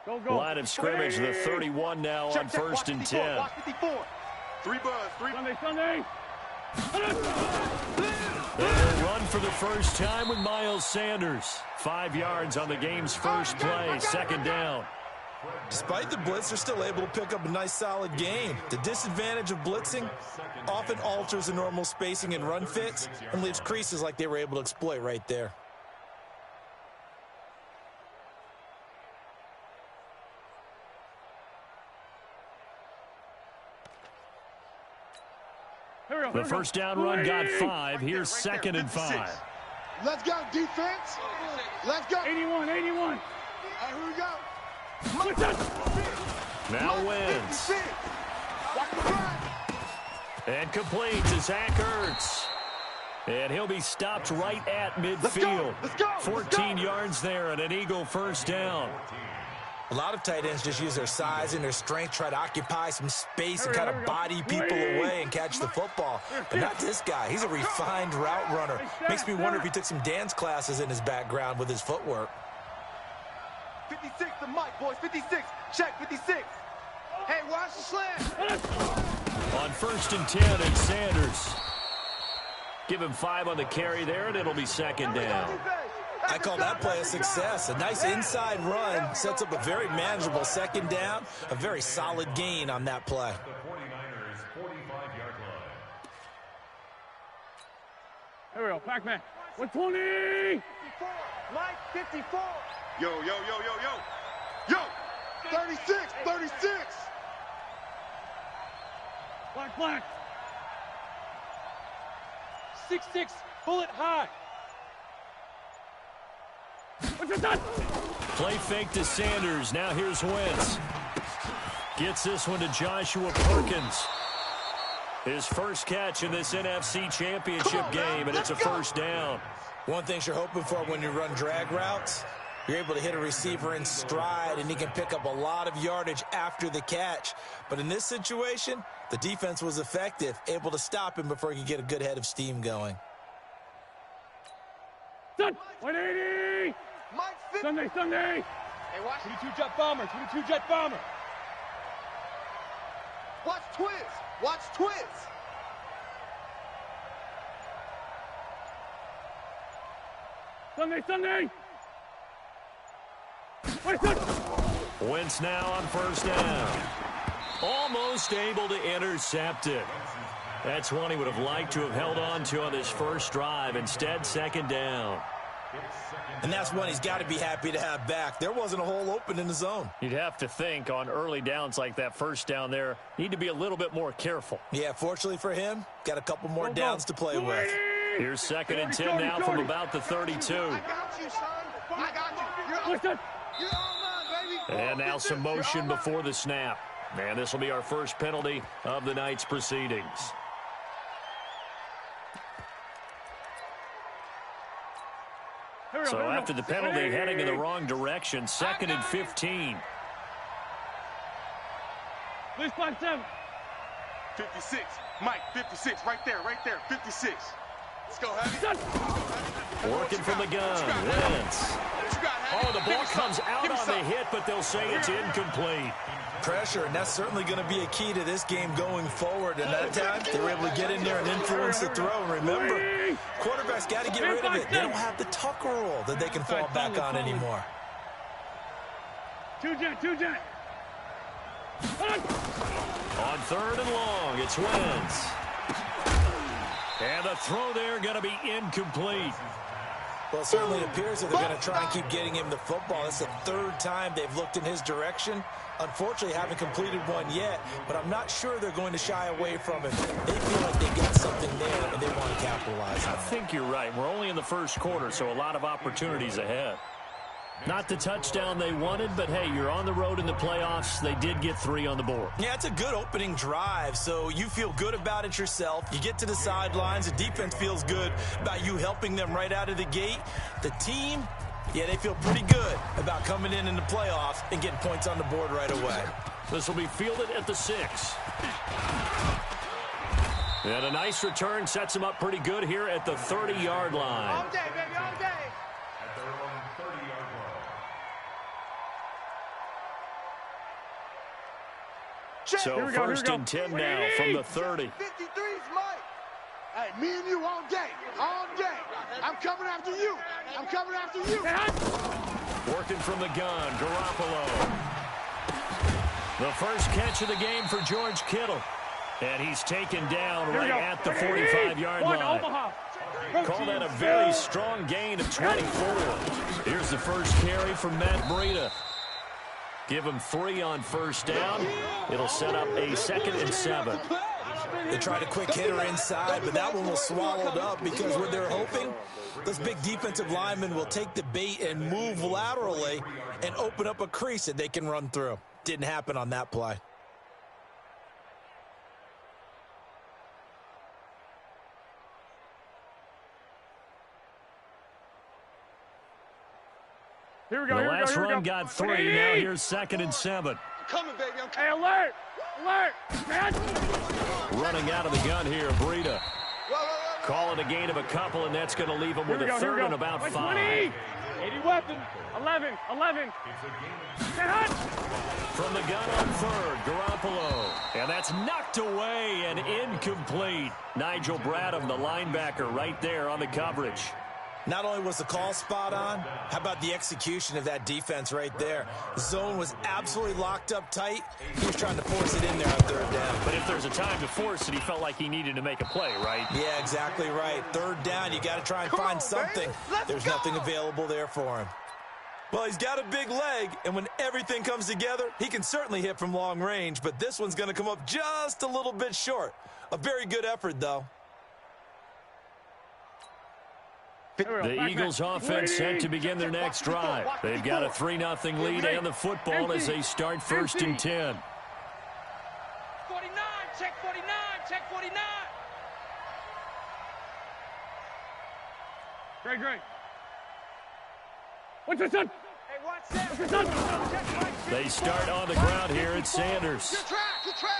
Line of scrimmage, the 31 now on first and 10. Watch 54. 3 buzz, 3. Sunday. They'll run for the first time with Miles Sanders. 5 yards on the game's first play, second down. Despite the blitz, they're still able to pick up a nice solid gain. The disadvantage of blitzing often alters the normal spacing and run fits and leaves creases like they were able to exploit right there. The first down run got 5. Here's second and 5. Let's go, defense. Let's go. 81. Here we go. Now wins. And complete to Zach Ertz. And he'll be stopped right at midfield. Let's go. 14 yards there and an Eagle first down. A lot of tight ends just use their size and their strength, try to occupy some space and kind of body people away and catch the football. But not this guy. He's a refined route runner. Makes me wonder if he took some dance classes in his background with his footwork. 56 to Mike, boys. 56. Check 56. Hey, watch the slant. On first and 10, and Sanders. Give him 5 on the carry there, and it'll be second down. I call that play a success. A nice inside run sets up a very manageable second down. A very solid gain on that play. Here we go, Pac-Man. 120. 54. Mike, 54. Yo. 36. Black. 6-6, bullet high. Play fake to Sanders. Now here's Wentz. Gets this one to Joshua Perkins. His first catch in this NFC Championship game, and it's a first down. One thing you're hoping for when you run drag routes, you're able to hit a receiver in stride, and he can pick up a lot of yardage after the catch. But in this situation, the defense was effective, able to stop him before he could get a good head of steam going. 180. Mike, 50. Sunday. Hey, watch. 22 jet bomber. Watch Twiz. Sunday. Wentz now on first down. Almost able to intercept it. That's one he would have liked to have held on to on his first drive. Instead, second down. And that's one he's got to be happy to have back. There wasn't a hole open in the zone. You'd have to think on early downs like that first down there, need to be a little bit more careful. Yeah, fortunately for him, got a couple more downs to play with. Here's second and 10 now from about the 32. I got you, son. I got you. You're on mine, baby. And now some motion before the snap. And this will be our first penalty of the night's proceedings. So after the penalty, heading in the wrong direction, second and 15. Please, 5-7. 56. Mike, 56. Right there. 56. Let's go, Heavy. Working from the gun. Wentz. Oh, the ball comes out on the hit, but they'll say it's incomplete. Pressure, and that's certainly going to be a key to this game going forward. And that time, they were able to get in there and influence the throw. And remember, quarterbacks got to get rid of it. They don't have the tuck rule that they can fall back on anymore. Two jet. On third and long, it's Wentz. And the throw there going to be incomplete. Well, it certainly appears that they're going to try and keep getting him the football. It's the third time they've looked in his direction. Unfortunately, haven't completed one yet, but I'm not sure they're going to shy away from him. They feel like they got something there, and they want to capitalize on it. I think you're right. We're only in the first quarter, so a lot of opportunities ahead. Not the touchdown they wanted, but hey, you're on the road in the playoffs. They did get 3 on the board. Yeah, it's a good opening drive, so you feel good about it yourself. You get to the sidelines. The defense feels good about you helping them right out of the gate. The team, yeah, they feel pretty good about coming in the playoffs and getting points on the board right away. This will be fielded at the 6. And a nice return sets him up pretty good here at the 30-yard line. All day, baby, all day. So first and 10 now from the 30. 53's Mike. Hey, me and you all day. All day. I'm coming after you. I'm coming after you. Working from the gun, Garoppolo. The first catch of the game for George Kittle. And he's taken down right at the 45-yard line. Call that a very strong gain of 24. Here's the first carry from Matt Breida. Give him 3 on first down. It'll set up a 2nd and 7. They tried a quick hitter inside, but that one was swallowed up because what they're hoping, those big defensive linemen will take the bait and move laterally and open up a crease that they can run through. Didn't happen on that play. Here we go, the last run got 3. Now here's 2nd and 7. I'm coming, baby. I'm Hey, coming. alert! Alert! Man! Running out of the gun here, Breida. Calling a gain of a couple, and that's going to leave him with a 3rd and about 5. 20! 80 weapons. 11. From the gun on 3rd, Garoppolo. And that's knocked away and incomplete. Nigel Bradham, the linebacker, right there on the coverage. Not only was the call spot on, how about the execution of that defense right there? The zone was absolutely locked up tight. He was trying to force it in there on 3rd down. But if there's a time to force it, he felt like he needed to make a play, right? Yeah, exactly right. 3rd down, you got to try and find something. There's nothing available there for him. Well, he's got a big leg, and when everything comes together, he can certainly hit from long range, but this one's going to come up just a little bit short. A very good effort, though. The Eagles offense set to begin their next drive. They've got a 3-0 lead and the football as they start 1st and 10. 49, check 49, check 49. Great. What's this son? Hey, watch that. What's this son? They start on the ground here at Sanders. Good track.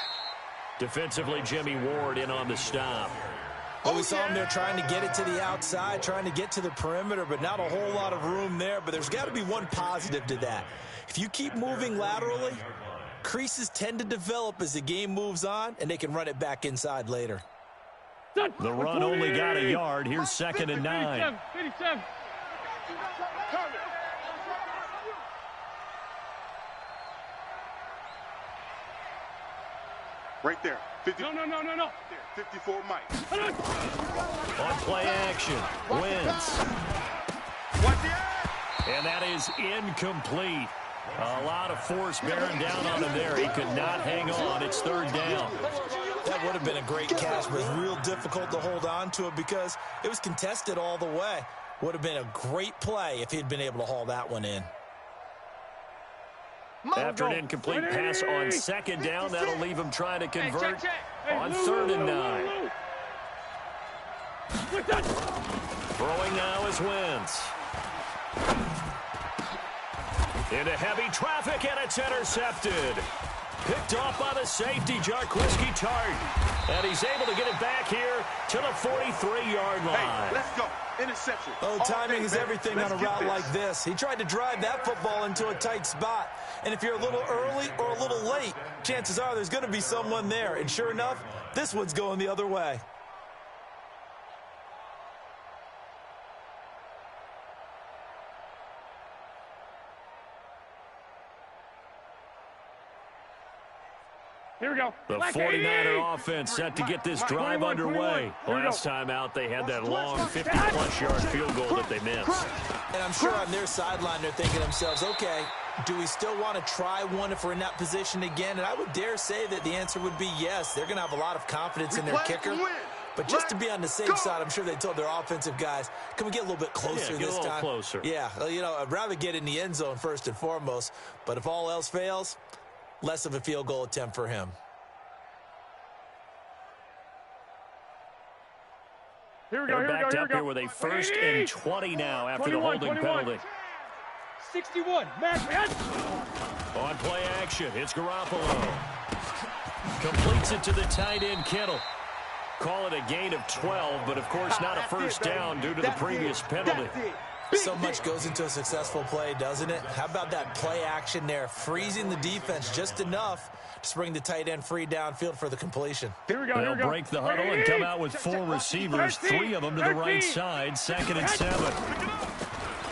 Defensively, Jimmy Ward in on the stop. Well, we saw him there trying to get it to the outside, trying to get to the perimeter, but not a whole lot of room there. But there's got to be one positive to that. If you keep moving laterally, creases tend to develop as the game moves on, and they can run it back inside later. The run only got a yard. Here's 2nd and 9. 57. Right there. 50. No. 54 Mike. On play action, Wentz. Watch it. And that is incomplete. A lot of force bearing down on him there. He could not hang on. It's 3rd down. That would have been a great catch, but it was real difficult to hold on to it because it was contested all the way. Would have been a great play if he'd been able to haul that one in. After an incomplete pass on 2nd down, that'll leave him trying to convert on 3rd and 9. Throwing now is Wentz. Into heavy traffic, and it's intercepted. Picked off by the safety, Jarquiski Tart. And he's able to get it back here to the 43-yard line. Hey, let's go. Interception. Oh, timing is everything on a route like this. He tried to drive that football into a tight spot. And if you're a little early or a little late, chances are there's going to be someone there. And sure enough, this one's going the other way. Here we go. The 49er offense set to get this drive underway. Last time out, they had that long 50-plus yard field goal that they missed. And I'm sure on their sideline, they're thinking to themselves, okay, do we still want to try one if we're in that position again? And I would dare say that the answer would be yes. They're going to have a lot of confidence in their kicker. But just to be on the safe side, I'm sure they told their offensive guys, can we get a little bit closer this time? Closer. Yeah, well, you know, I'd rather get in the end zone first and foremost. But if all else fails, less of a field goal attempt for him. Here we go, They're backed up here with a 1st and 20 now after the holding penalty. 61, Matt. On play action, it's Garoppolo. Completes it to the tight end, Kittle. Call it a gain of 12, but of course not a first down due to the previous penalty. So much goes into a successful play, doesn't it? How about that play action there, freezing the defense just enough to bring the tight end free downfield for the completion. Here we go, here They'll we go. break the huddle and come out with 4 receivers, 3 of them to the right side, 2nd and 7.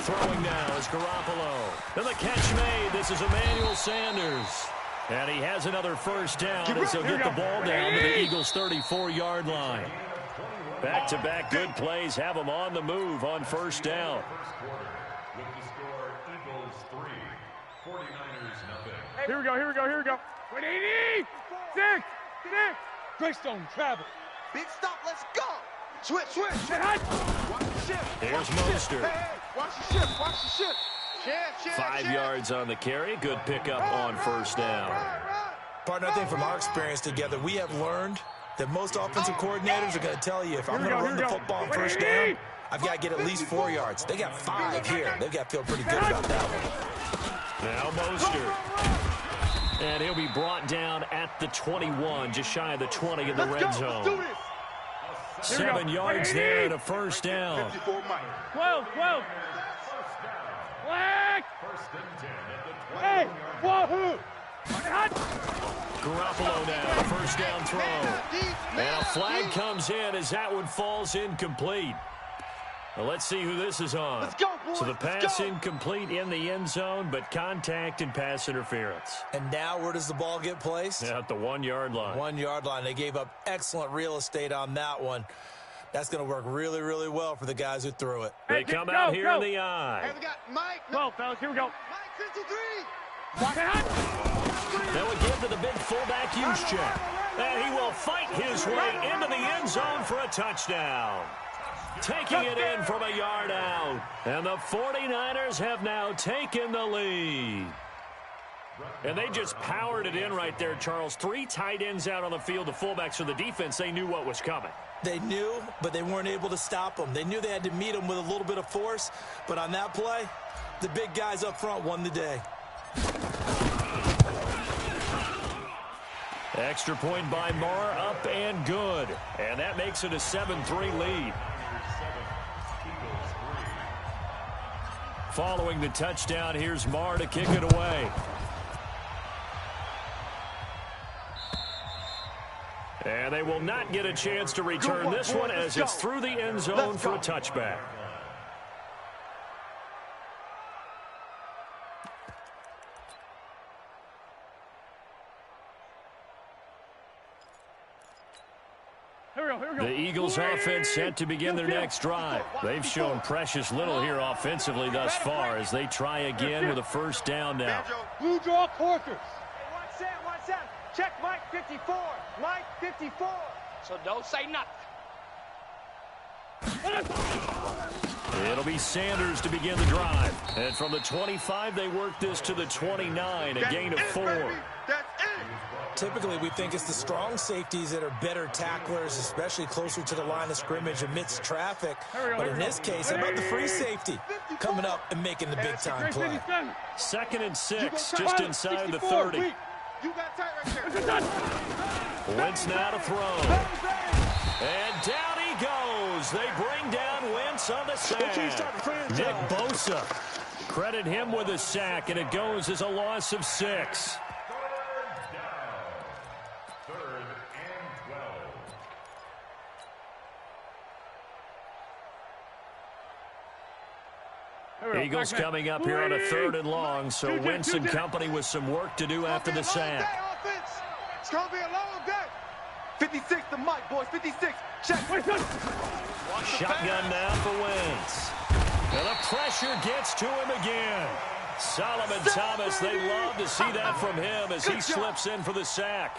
Throwing now is Garoppolo. And the catch made. This is Emmanuel Sanders. And he has another first down as he'll get the ball down to the Eagles' 34-yard line. Back-to-back good plays have them on the move on first down. Here we go, here we go, here we go. 180! 6! Greystone travel. Big stop, let's go. Switch. Watch the shift. Here's Watch the shift. Mostert. Hey, watch the shift. Shift. 5 yards on the carry. Good pickup on first down. Partner, I think from our experience together, we have learned that most offensive coordinators are going to tell you, if I'm going to run the football on first down, I've got to get at least 4 yards. They got 5 here. They've got to feel pretty good about that one. Now Mostert. And he'll be brought down at the 21, just shy of the 20 in the red zone. 7 yards there and a first down. 12. Black! Hey, wahoo! Garoppolo now, first down throw. And a flag comes in as that one falls incomplete. Well, let's see who this is on. Let's go, boys. So the pass incomplete in the end zone, but contact and pass interference. And now where does the ball get placed? At the 1-yard line. 1-yard line. They gave up excellent real estate on that one. That's going to work really, really well for the guys who threw it. They come out here in the eye. Hey, we got Mike. 12, fellas, here we go. Mike 53. They'll give to the big fullback use check. And he will fight his way into the end zone for a touchdown. Taking it in from a yard out. And the 49ers have now taken the lead. And they just powered it in right there, Charles. 3 tight ends out on the field. The fullbacks for the defense, they knew what was coming. They knew, but they weren't able to stop them. They knew they had to meet them with a little bit of force. But on that play, the big guys up front won the day. Extra point by Marr, up and good. And that makes it a 7-3 lead. Following the touchdown, here's Marr to kick it away. And they will not get a chance to return this one as it's through the end zone for a touchback. The Eagles offense set to begin their next drive. They've shown precious little here offensively thus far as they try again with a first down now. Blue draw quarters. Hey, watch that. Check Mike 54. Mike 54. So don't say nothing. It'll be Sanders to begin the drive. And from the 25, they work this to the 29, a gain of 4. That's it. Typically, we think it's the strong safeties that are better tacklers, especially closer to the line of scrimmage amidst traffic. But in this case, how about the free safety coming up and making the big-time play? 2nd and 6, just inside the 30. You got tight right there. Wentz now to throw. And down he goes. They bring down Wentz on the sack. Nick Bosa. Credit him with a sack, and it goes as a loss of 6. Eagles coming up here on a 3rd and long, so Wentz and company with some work to do after the sack. It's going to be a long day. 56 to Mike, boys. 56. Check. Shotgun now for Wentz. And the pressure gets to him again. Solomon Thomas, they love to see that from him as he slips in for the sack.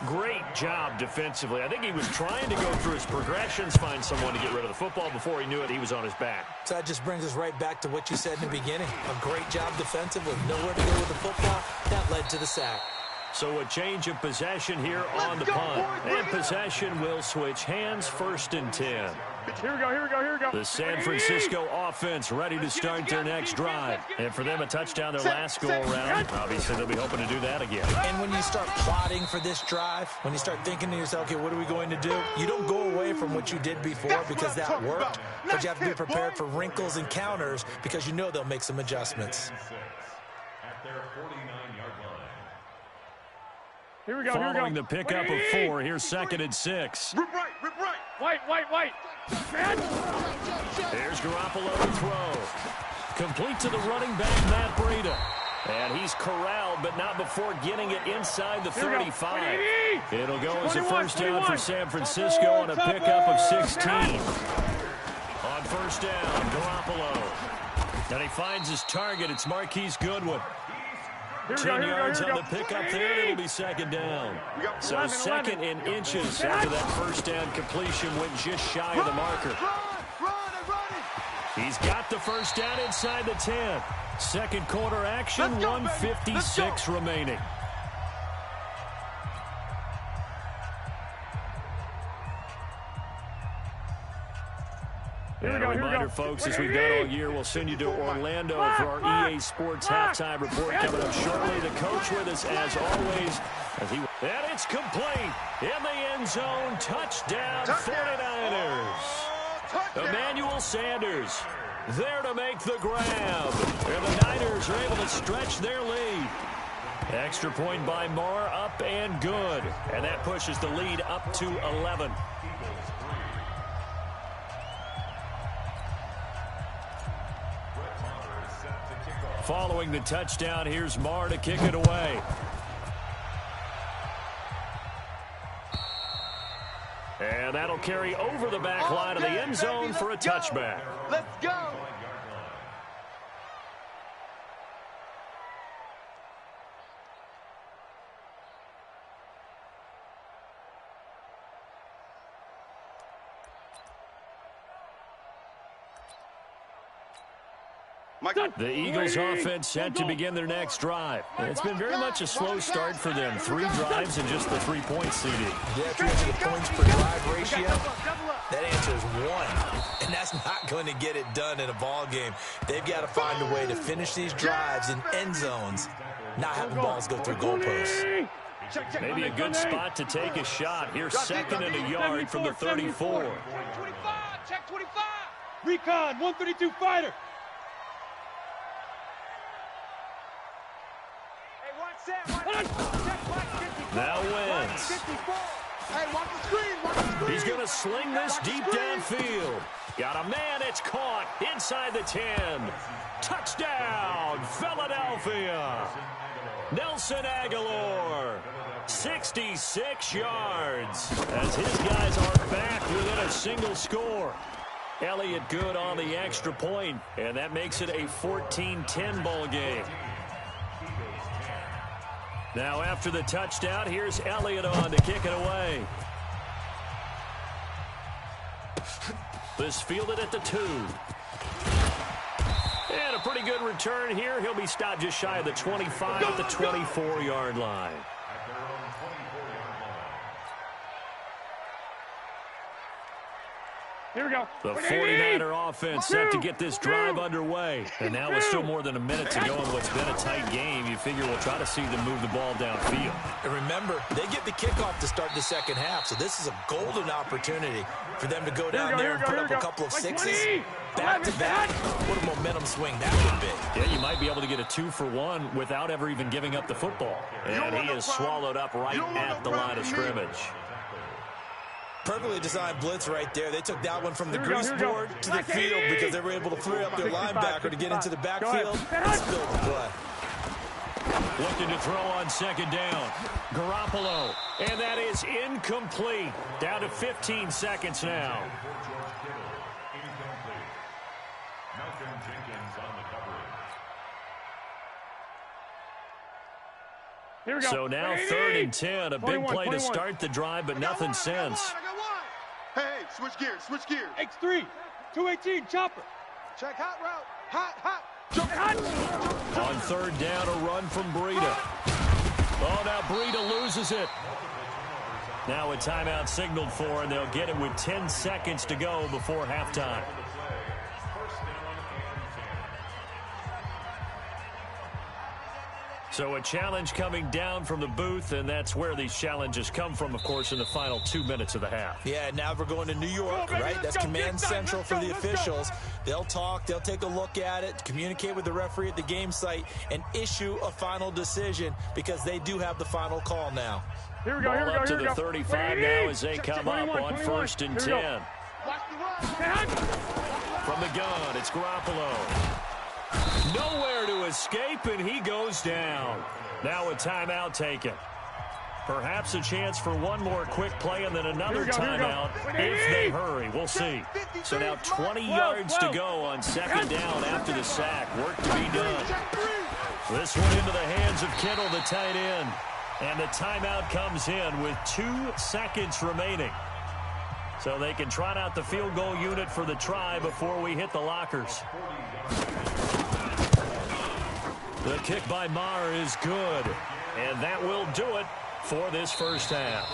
Great job defensively. I think he was trying to go through his progressions, find someone to get rid of the football. Before he knew it, he was on his back. So that just brings us right back to what you said in the beginning. A great job defensively. Nowhere to go with the football. That led to the sack. So a change of possession here on the punt. And possession will switch hands, 1st and 10. Here we go, here we go, here we go. The San Francisco offense ready to start their next drive. And for them, a touchdown their last go-around. Obviously, they'll be hoping to do that again. And when you start plotting for this drive, when you start thinking to yourself, okay, what are we going to do? You don't go away from what you did before because that worked, but you have to be prepared for wrinkles and counters because you know they'll make some adjustments. Here we go, Following the pickup of 4, here's 2nd and 6. Rip right, rip right. White. There's Garoppolo to throw. Complete to the running back, Matt Breida. And he's corralled, but not before getting it inside the 35. It'll go as a first down for San Francisco on a pickup of 16. On first down, Garoppolo. And he finds his target. It's Marquise Goodwin. 10 yards on the pickup there. It'll be 2nd down. So 2nd and inches after that first down completion went just shy of the marker. He's got the first down inside the 10. Second quarter action, 1:56 remaining. And a reminder, folks, as we've done all year, we'll send you to Orlando for our EA Sports halftime report coming up shortly. The coach with us, as always. And it's complete. In the end zone, touchdown 49ers. Emmanuel Sanders there to make the grab. And the Niners are able to stretch their lead. Extra point by Moore, up and good. And that pushes the lead up to 11. Following the touchdown, here's Marr to kick it away. And that'll carry over the back line of the end zone for a touchback. Let's go. The Eagles offense set to begin their next drive. And it's been very much a slow start for them. 3 drives and just the 3 points, CD. Yeah, if you look at the points per drive ratio, that answer is 1. And that's not going to get it done in a ball game. They've got to find a way to finish these drives in end zones, not having balls go through goalposts. Maybe a good spot to take a shot. Here's 2nd and a yard from the 34. 25, check 25. Recon, 132 fighter. Now wins. He's going to sling this deep downfield. Got a man, it's caught inside the 10. Touchdown, Philadelphia. Nelson Aguilar, 66 yards. As his guys are back within a single score. Elliott good on the extra point, and that makes it a 14-10 ball game. Now after the touchdown, here's Elliott on to kick it away. This fielded at the 2. And a pretty good return here. He'll be stopped just shy of the 25 at the 24-yard line. Here we go. The 49er offense set to get this drive underway. And now with still more than a minute to go in what's been a tight game, you figure we'll try to see them move the ball downfield. And remember, they get the kickoff to start the second half, so this is a golden opportunity for them to go down there and put up a couple of sixes. Back-to-back, what a momentum swing that would be. Yeah, you might be able to get a 2-for-1 without ever even giving up the football. And he is swallowed up right at the line of scrimmage. Perfectly designed blitz right there. They took that one from the grease board to the field because they were able to free up their linebacker to get into the backfield and spill the play. Looking to throw on 2nd down. Garoppolo. And that is incomplete. Down to 15 seconds now. Here we go. So now 3rd and 10. A big play to start the drive, but nothing since. Hey, switch gears, switch gears. X3, 218, chopper. Check hot route. Hot. On 3rd down, a run from Breida. Oh, now Breida loses it. Now a timeout signaled for, and they'll get it with 10 seconds to go before halftime. So a challenge coming down from the booth, and that's where these challenges come from, of course, in the final 2 minutes of the half. Yeah, now we're going to New York, right? That's command central for the officials. They'll talk, they'll take a look at it, communicate with the referee at the game site, and issue a final decision because they do have the final call now. Here we go, Ball up to the 35 now as they come up on 1st and 10. From the gun, it's Garoppolo. Nowhere to escape, and he goes down. Now a timeout taken. Perhaps a chance for one more quick play and then another timeout if they hurry. We'll see. So now 20 yards to go on 2nd down after the sack. Work to be done. This one into the hands of Kittle, the tight end. And the timeout comes in with 2 seconds remaining. So they can trot out the field goal unit for the try before we hit the lockers. The kick by Maher is good, and that will do it for this first half.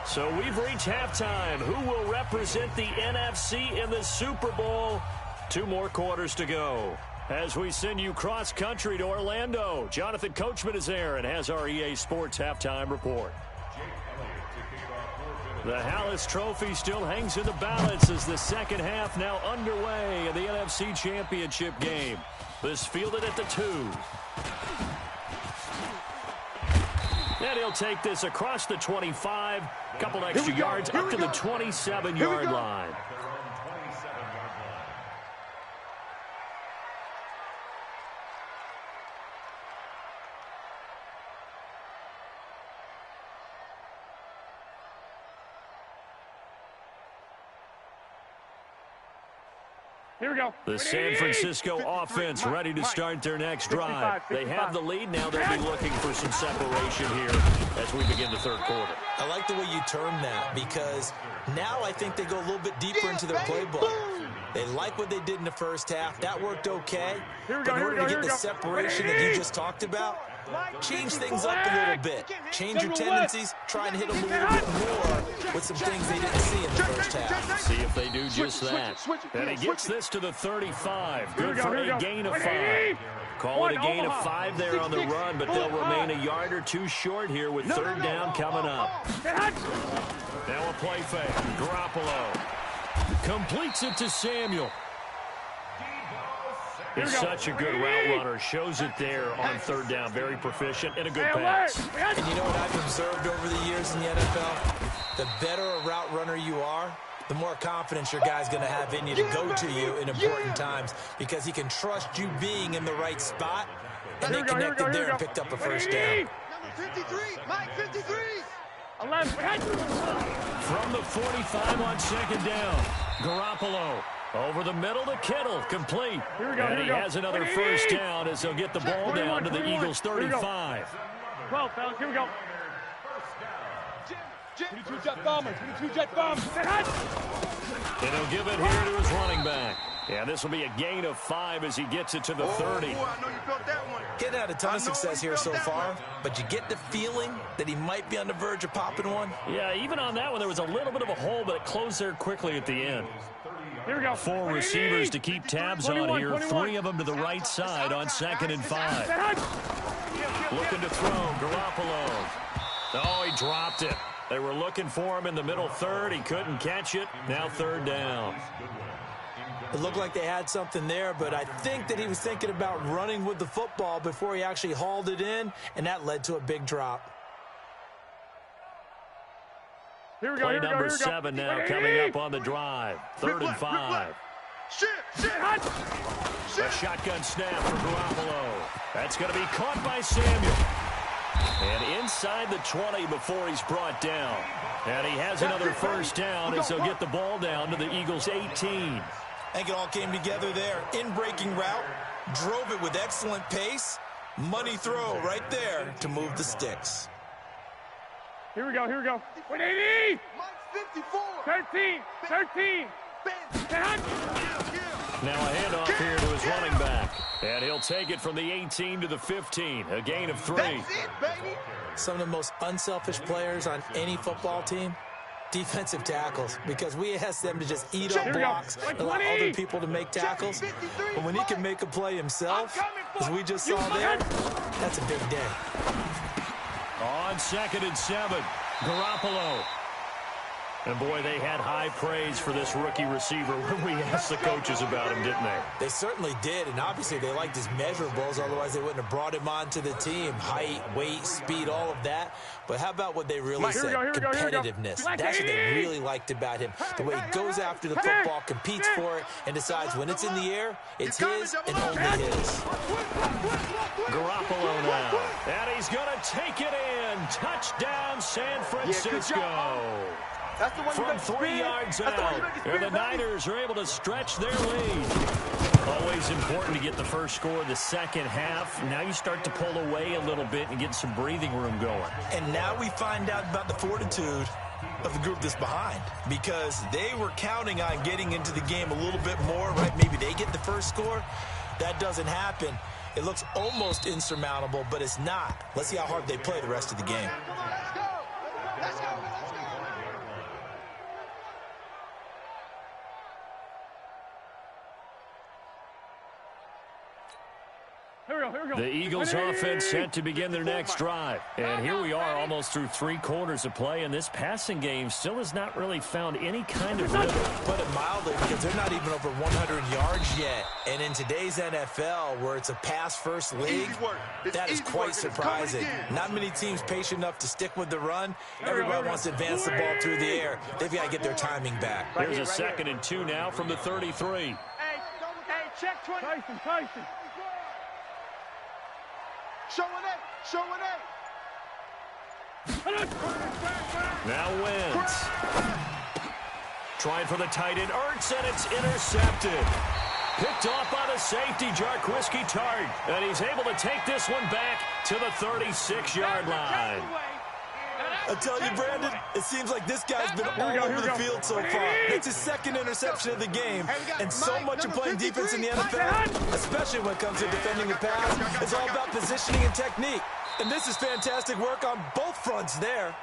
So we've reached halftime. Who will represent the NFC in the Super Bowl? 2 more quarters to go. As we send you cross-country to Orlando, Jonathan Coachman is there and has our EA Sports halftime report. The Hallis Trophy still hangs in the balance as the second half now underway in the NFC Championship game. This fielded at the 2. And he'll take this across the 25. Couple extra yards up to the 27-yard line. Here we go. The San Francisco offense ready to start their next drive. They have the lead. Now they'll be looking for some separation here as we begin the third quarter. I like the way you term that because now I think they go a little bit deeper into their playbook. They like what they did in the first half. That worked okay. But in order to get the separation that you just talked about, change things up a little bit. Change your tendencies. Try and hit them a little bit more with some things they didn't see in the first half. See if they do just that. And he gets this to the 35. Good for a gain of 5. Call it a gain of 5 there on the run, but they'll remain a yard or 2 short here with 3rd down coming up. Now a play fake. Garoppolo completes it to Samuel. He's such a good route runner. Shows it there on 3rd down. Very proficient and a good pass. And you know what I've observed over the years in the NFL? The better a route runner you are, the more confidence your guy's going to have in you to go to you in important times because he can trust you being in the right spot, and they connected there and picked up a first down. Number 53, Mike 53. 11. From the 45 on 2nd down, Garoppolo over the middle to Kittle, complete. And he has another first down as they'll get the ball down to the Eagles' 35. 12, fellas, here we go. 22 jet bombers, 22 jet bombers. And he'll give it here to his running back. Yeah, this will be a gain of 5 as he gets it to the 30. Getting out a ton of success here so far, but you get the feeling that he might be on the verge of popping one. Yeah, even on that one, there was a little bit of a hole, but it closed there quickly at the end. Here we go. 4 receivers to keep tabs on here. 3 of them to the right side on 2nd and 5. Looking to throw, Garoppolo. Oh, he dropped it. They were looking for him in the middle 3rd. He couldn't catch it. Now 3rd down. It looked like they had something there, but I think that he was thinking about running with the football before he actually hauled it in, and that led to a big drop. Here we go. Play number 7 now coming up on the drive. 3rd and 5. A shotgun snap for Garoppolo. That's going to be caught by Samuel. And inside the 20 before he's brought down. And he has another first down as they'll get the ball down to the Eagles' 18. I think it all came together there. In-breaking route, drove it with excellent pace. Money throw right there to move the sticks. Here we go, here we go. 180! Mike 54. 13, 13. Now a handoff here to his running back. And he'll take it from the 18 to the 15, a gain of 3. That's it, baby. Some of the most unselfish players on any football team, defensive tackles, because we ask them to just eat up blocks and allow other people to make tackles. But when he can make a play himself, as we just saw there, that's a big day. On 2nd and 7, Garoppolo. And, boy, they had high praise for this rookie receiver when we asked the coaches about him, didn't they? They certainly did, and obviously they liked his measurables, otherwise they wouldn't have brought him onto the team. Height, weight, speed, all of that. But how about what they really said? Competitiveness. That's what they really liked about him. The way he goes after the football, competes for it, and decides when it's in the air, it's his and only his. Garoppolo now. And he's going to take it in. Touchdown, San Francisco. That's the one From 3 yards out, and the Niners are able to stretch their lead. Always important to get the first score of the second half. Now you start to pull away a little bit and get some breathing room going. And now we find out about the fortitude of the group that's behind, because they were counting on getting into the game a little bit more, right? Maybe they get the first score. That doesn't happen. It looks almost insurmountable, but it's not. Let's see how hard they play the rest of the game. Let's go. Let's go. The Eagles offense set to begin their next drive. And here we are almost through 3 quarters of play, and this passing game still has not really found any kind of rhythm. Put it mildly, because they're not even over 100 yards yet. And in today's NFL, where it's a pass-first league, that is quite surprising. Not many teams patient enough to stick with the run. Everybody wants to advance the ball through the air. They've got to get their timing back. Here's a 2nd and 2 now from the 33. Hey, check 20. Tyson. Showing it. Now Wentz. Trying for the tight end, Ertz, and it's intercepted. Picked off by the safety, Jarquiski Tart. And he's able to take this one back to the 36-yard line. I tell you, Brandon, it seems like this guy's been all over the field so far. It's his 2nd interception of the game, and so much of playing defense in the NFL, especially when it comes to defending the pass, is all about positioning and technique. And this is fantastic work on both fronts there.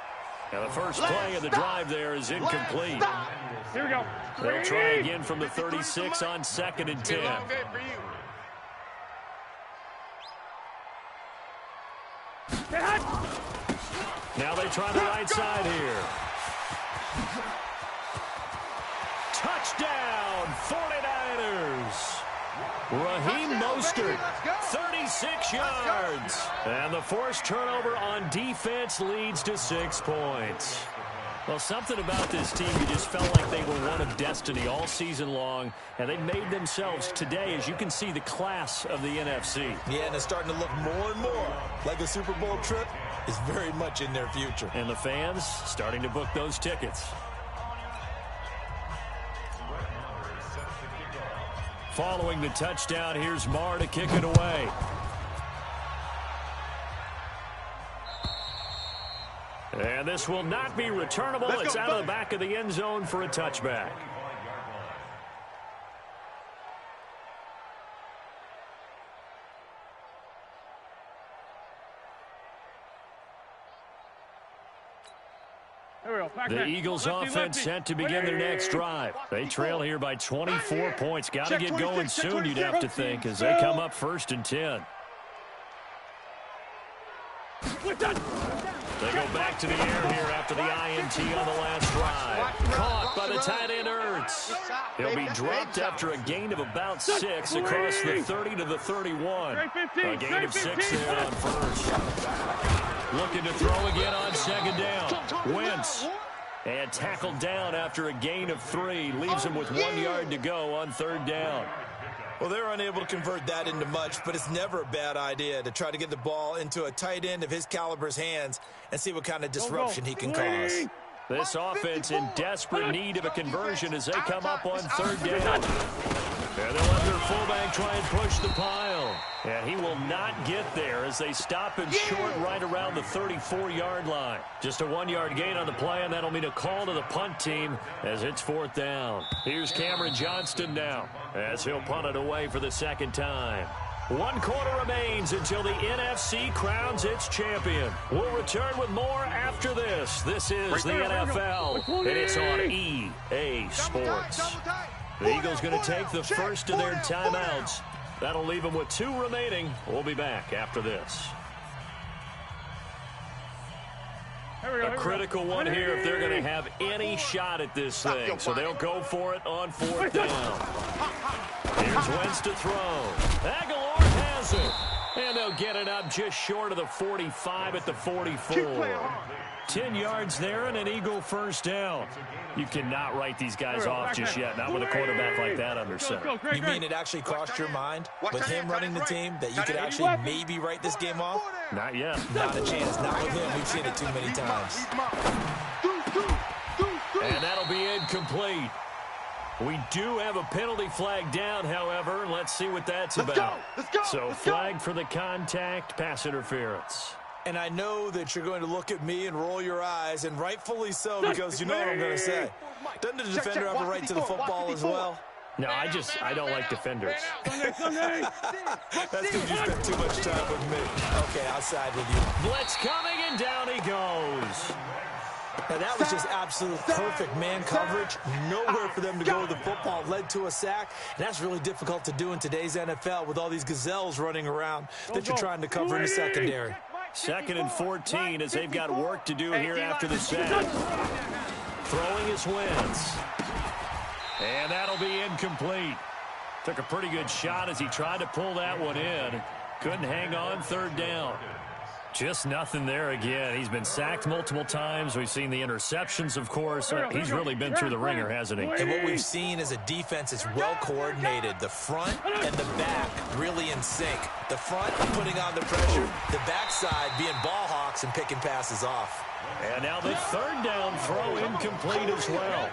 And the first play of the drive there is incomplete. Here we go. They'll try again from the 36 on 2nd and 10. Now they try the right side here. Touchdown, 49ers. Raheem Mostert, 36 yards. And the forced turnover on defense leads to 6 points. Well, something about this team, you just felt like they were one of destiny all season long, and they made themselves today, as you can see, the class of the NFC. Yeah, and it's starting to look more and more like a Super Bowl trip is very much in their future. And the fans starting to book those tickets. Following the touchdown, here's Marr to kick it away. And this will not be returnable. It's out of the back of the end zone for a touchback. The Eagles offense set to begin their next drive. They trail here by 24 points. Got to get going soon, you'd have to think, as they come up 1st and 10. They go back to the air here after the INT on the last drive. Caught by the tight end, Ertz. He'll be dropped after a gain of about 6 across the 30 to the 31. A gain of 6 there on first. Looking to throw again on 2nd down. Wentz. And tackled down after a gain of 3. Leaves him with 1 yard to go on 3rd down. Well, they're unable to convert that into much, but it's never a bad idea to try to get the ball into a tight end of his caliber's hands and see what kind of disruption he can cause. This offense in desperate need of a conversion as they come up on 3rd down. And they'll let their fullback try and push the pile. And he will not get there as they stop him short right around the 34-yard line. Just a 1-yard gain on the play, and that'll mean a call to the punt team as it's 4th down. Here's Cameron Johnston now as he'll punt it away for the 2nd time. 1 quarter remains until the NFC crowns its champion. We'll return with more after this. This is the NFL, and it's on EA Sports. The Eagles going to take the first of their timeouts. That'll leave them with 2 remaining. We'll be back after this. A critical one here if they're going to have any shot at this thing. So they'll go for it on 4th down. Here's Wentz to throw. Aguilar has it. And they'll get it up just short of the 45 at the 44. 10 yards there and an Eagle first down. You cannot write these guys off just yet, not with a quarterback like that under center. You mean it actually crossed your mind with him running the team that you could actually maybe write this game off? Not yet. Not a chance. Not with him. We've seen it too many times. And that'll be incomplete. We do have a penalty flag down, however. Let's see what that's about. So flag for the contact, pass interference. And I know that you're going to look at me and roll your eyes, and rightfully so, because you know what I'm going to say. Doesn't the defender have a right to the football as well? No, I don't like defenders. That's because you spent too much time with me. Okay, I'll side with you. Blitz coming, and down he goes. Now, that was just absolute perfect man coverage. Nowhere for them to go with the football. Led to a sack. And that's really difficult to do in today's NFL with all these gazelles running around that you're trying to cover in the secondary. 2nd and 14 as they've got work to do here after the sack. Throwing his Wentz. And that'll be incomplete. Took a pretty good shot as he tried to pull that one in. Couldn't hang on 3rd down. Just nothing there again. He's been sacked multiple times. We've seen the interceptions, of course. He's really been through the ringer, hasn't he? And what we've seen is a defense that's well coordinated. The front and the back really in sync. The front putting on the pressure. The backside being ball hawks and picking passes off. And now the 3rd down throw incomplete as well.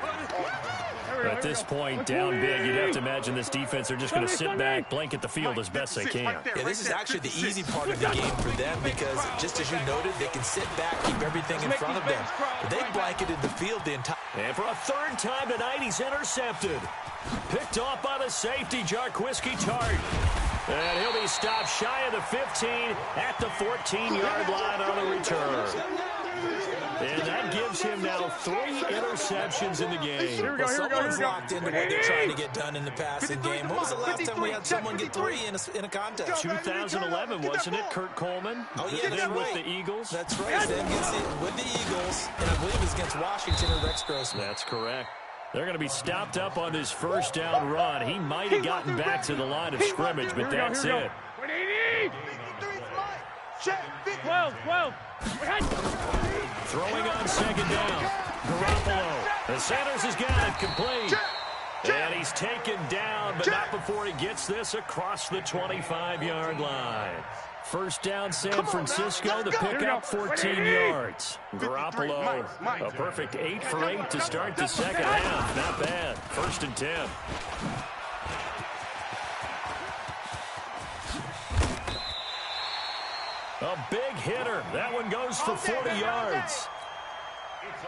At this point, down big, you'd have to imagine this defense are just going to sit back, blanket the field as best they can. Yeah, this is actually the easy part of the game for them because, just as you noted, they can sit back, keep everything in front of them. But they blanketed the field the entire... And for a 3rd time tonight, he's intercepted. Picked off by the safety, Jarquiski Tart. And he'll be stopped shy of the 15 at the 14-yard line on the return. And that gives him now 3 interceptions in the game. Well, someone's locked into what they're trying to get done in the passing game. When was the last time we had someone get 3 in a contest? 2011, wasn't it? Kurt Coleman? Oh, yeah, that's right. With the Eagles? That's right. Then with the Eagles, and I believe it was against Washington or Rex Grossman. That's correct. They're going to be stopped up on his 1st down run. He might have gotten back to the line of scrimmage, but that's it. 12. Throwing on 2nd down. Garoppolo. The Sanders has got it complete. And he's taken down, but not before he gets this across the 25-yard line. 1st down, San Francisco. The pickup, 14 yards. Garoppolo, a perfect 8 for 8 to start the 2nd half. Not bad. 1st and 10. A big hitter. That one goes for 40 yards.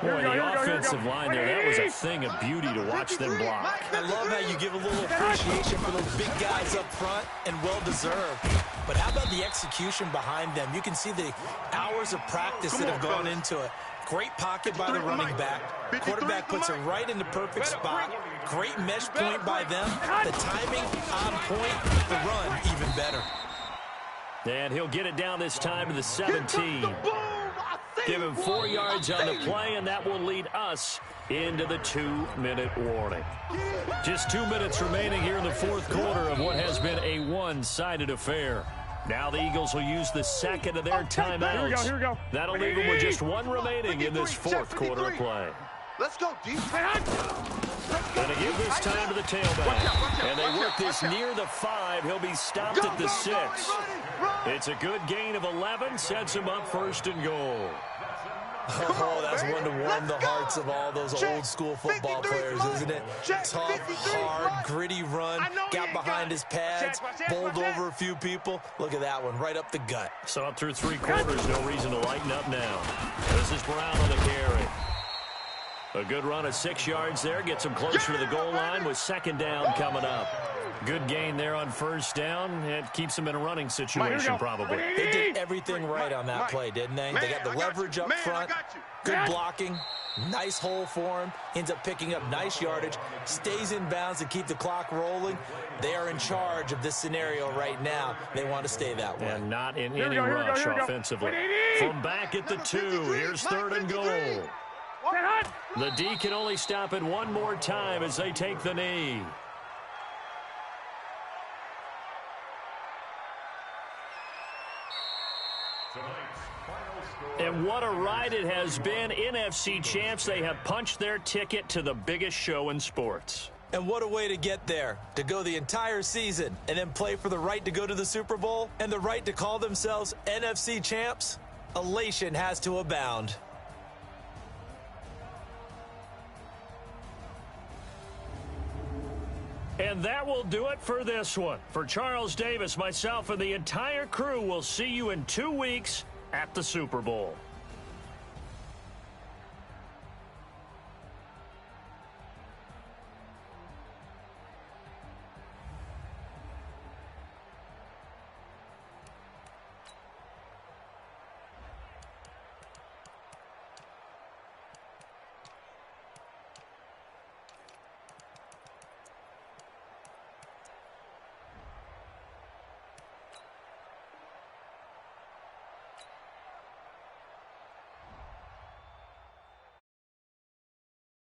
Boy, the offensive line there, that was a thing of beauty to watch them block. I love how you give a little appreciation for those big guys up front, and well-deserved. But how about the execution behind them? You can see the hours of practice that have gone into it. Great pocket by the running back. Quarterback puts it right in the perfect spot. Great mesh point by them. The timing on point. The run even better. And he'll get it down this time to the 17. Give him 4 yards on the play, and that will lead us into the 2-minute warning. Just 2 minutes remaining here in the 4th quarter of what has been a one-sided affair. Now the Eagles will use the 2nd of their timeouts. Here we go. That'll leave them with just 1 remaining in this 4th quarter of play. Let's go, D. Going to give this time to the tailback. And they work this near the 5. He'll be stopped at the 6. It's a good gain of 11. Sets him up 1st and goal. Oh, that's one to warm the hearts of all those old-school football players, isn't it? Tough, hard, gritty run. Got behind his pads. Bowled over a few people. Look at that one, right up the gut. So up through 3 quarters, no reason to lighten up now. This is Brown on the carry. A good run of 6 yards there. Gets him closer to the goal line with 2nd down coming up. Good gain there on first down. It keeps them in a running situation, probably. They did everything right on that play, didn't they? They got the leverage up front, good blocking, nice hole for him, ends up picking up nice yardage, stays in bounds and keep the clock rolling. They are in charge of this scenario right now. They want to stay that way. And not in any rush offensively. From back at the 2, here's 3rd and goal. The D can only stop it one more time as they take the knee. And what a ride it has been. NFC champs, they have punched their ticket to the biggest show in sports. And what a way to get there, to go the entire season and then play for the right to go to the Super Bowl and the right to call themselves NFC champs. Elation has to abound. And that will do it for this one. For Charles Davis, myself, and the entire crew, will see you in 2 weeks at the Super Bowl.